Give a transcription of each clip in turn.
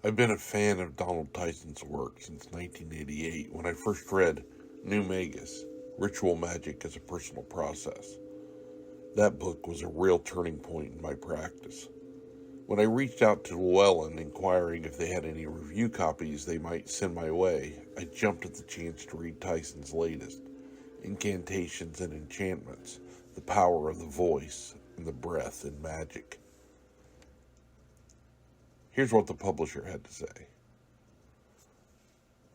I've been a fan of Donald Tyson's work since 1988 when I first read New Magus, Ritual Magic as a Personal Process. That book was a real turning point in my practice. When I reached out to Llewellyn inquiring if they had any review copies they might send my way, I jumped at the chance to read Tyson's latest, Incantations and Enchantments, The Power of the Voice and the Breath in Magic. Here's what the publisher had to say.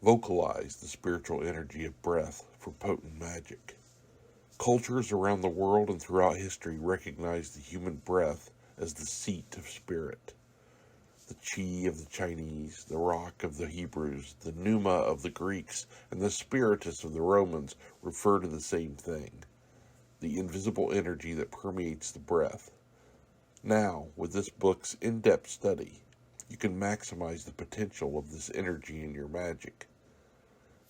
Vocalize the spiritual energy of breath for potent magic. Cultures around the world and throughout history recognize the human breath as the seat of spirit. The chi of the Chinese, the rock of the Hebrews, the pneuma of the Greeks, and the spiritus of the Romans refer to the same thing, the invisible energy that permeates the breath. Now, with this book's in-depth study, you can maximize the potential of this energy in your magic.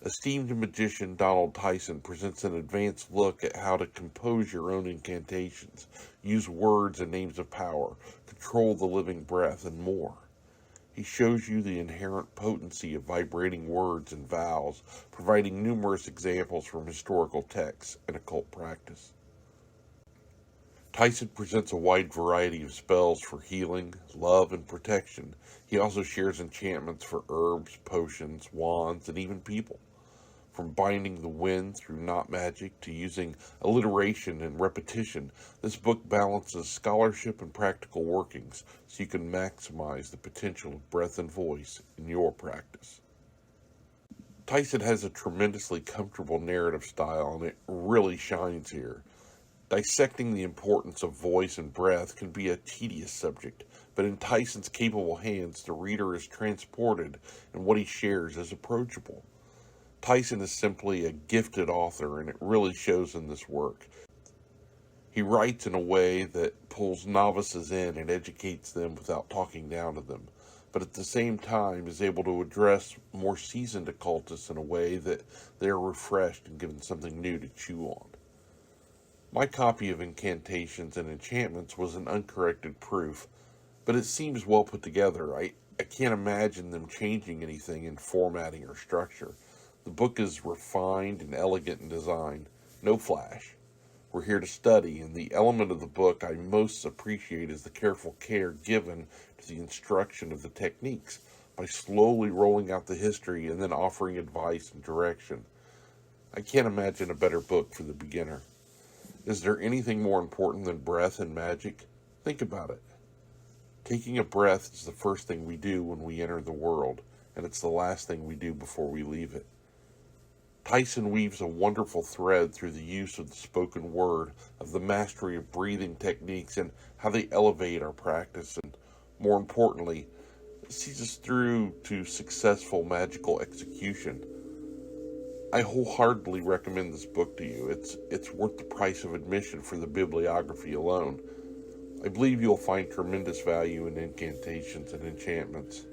Esteemed magician Donald Tyson presents an advanced look at how to compose your own incantations, use words and names of power, control the living breath, and more. He shows you the inherent potency of vibrating words and vows, providing numerous examples from historical texts and occult practice. Tyson presents a wide variety of spells for healing, love, and protection. He also shares enchantments for herbs, potions, wands, and even people. From binding the wind through knot magic to using alliteration and repetition, this book balances scholarship and practical workings so you can maximize the potential of breath and voice in your practice. Tyson has a tremendously comfortable narrative style, and it really shines here. Dissecting the importance of voice and breath can be a tedious subject, but in Tyson's capable hands, the reader is transported, and what he shares is approachable. Tyson is simply a gifted author, and it really shows in this work. He writes in a way that pulls novices in and educates them without talking down to them, but at the same time is able to address more seasoned occultists in a way that they are refreshed and given something new to chew on. My copy of Incantations and Enchantments was an uncorrected proof, but it seems well put together. I can't imagine them changing anything in formatting or structure. The book is refined and elegant in design, no flash. We're here to study, and the element of the book I most appreciate is the careful care given to the instruction of the techniques by slowly rolling out the history and then offering advice and direction. I can't imagine a better book for the beginner. Is there anything more important than breath and magic? Think about it. Taking a breath is the first thing we do when we enter the world, and it's the last thing we do before we leave it. Tyson weaves a wonderful thread through the use of the spoken word, of the mastery of breathing techniques, and how they elevate our practice, and more importantly, sees us through to successful magical execution. I wholeheartedly recommend this book to you. It's worth the price of admission for the bibliography alone. I believe you'll find tremendous value in Incantations and Enchantments.